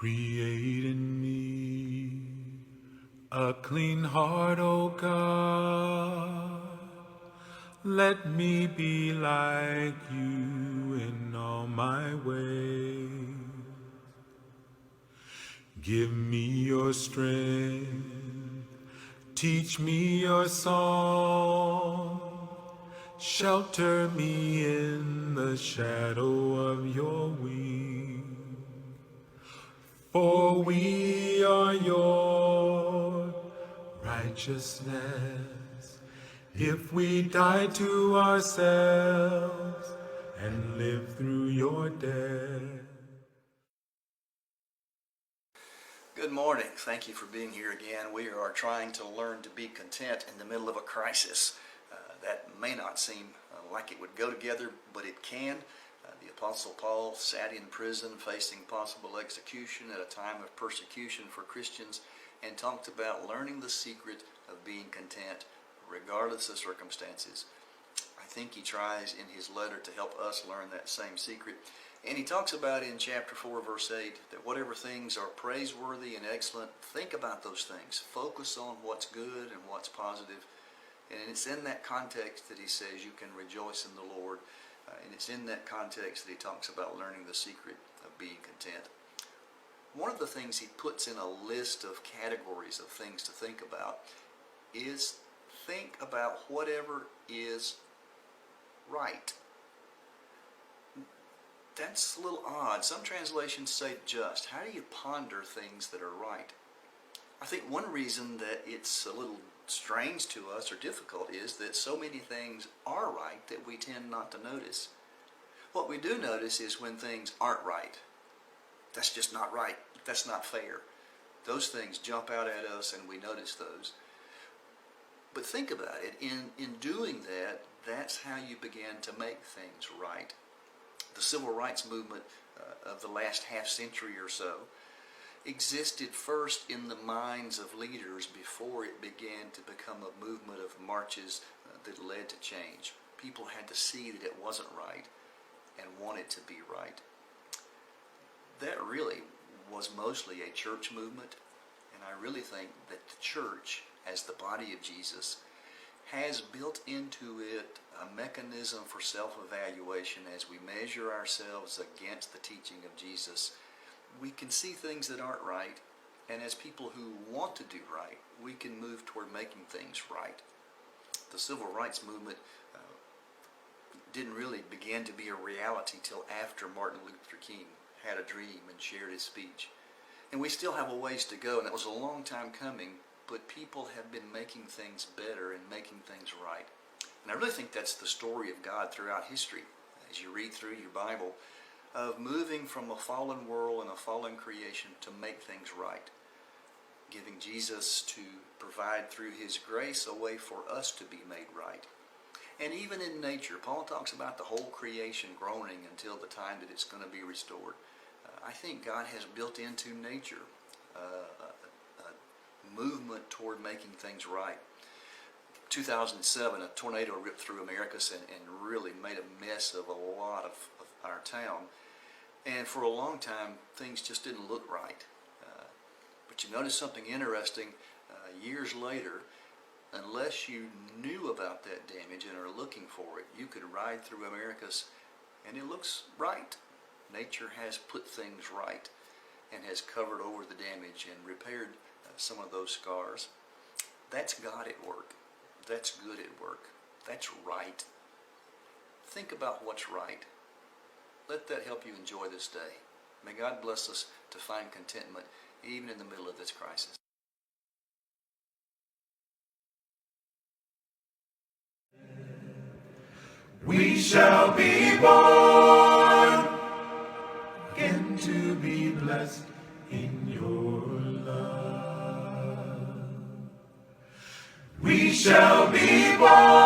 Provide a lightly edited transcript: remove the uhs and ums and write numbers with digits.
Create in me a clean heart, O God. Let me be like you in all my ways. Give me your strength, teach me your song. Shelter me in the shadow of your wings. For we are your righteousness, if we die to ourselves and live through your death. Good morning. Thank you for being here again. We are trying to learn to be content in the middle of a crisis. That may not seem like it would go together, but it can. The Apostle Paul sat in prison facing possible execution at a time of persecution for Christians and talked about learning the secret of being content regardless of circumstances. I think he tries in his letter to help us learn that same secret. And he talks about in chapter 4, verse 8, that whatever things are praiseworthy and excellent, think about those things. Focus on what's good and what's positive. And it's in that context that he says you can rejoice in the Lord. And it's in that context that he talks about learning the secret of being content. One of the things he puts in a list of categories of things to think about is think about whatever is right. That's a little odd. Some translations say just. How do you ponder things that are right? I think one reason that it's a little strange to us or difficult is that so many things are right that we tend not to notice. What we do notice is when things aren't right. That's just not right. That's not fair. Those things jump out at us and we notice those. But think about it. In doing that, that's how you begin to make things right. The civil rights movement of the last half century or so existed first in the minds of leaders before it began to become a movement of marches that led to change. People had to see that it wasn't right and wanted to be right. That really was mostly a church movement, and I really think that the church, as the body of Jesus, has built into it a mechanism for self-evaluation. As we measure ourselves against the teaching of Jesus, we can see things that aren't right, and as people who want to do right, we can move toward making things right. The civil rights movement didn't really begin to be a reality till after Martin Luther King had a dream and shared his speech. And we still have a ways to go, and it was a long time coming, but people have been making things better and making things right. And I really think that's the story of God throughout history, as you read through your Bible, of moving from a fallen world and a fallen creation to make things right. Giving Jesus to provide through his grace a way for us to be made right. And even in nature, Paul talks about the whole creation groaning until the time that it's going to be restored. I think God has built into nature a movement toward making things right. 2007, a tornado ripped through Americus and really made a mess of a lot of our town. And for a long time, things just didn't look right. But you notice something interesting years later. Unless you knew about that damage and are looking for it, you could ride through Americus and it looks right. Nature has put things right and has covered over the damage and repaired some of those scars. That's God at work. That's good at work. That's right. Think about what's right. Let that help you enjoy this day. May God bless us to find contentment even in the middle of this crisis. We shall be born again to be blessed in your love. We shall be born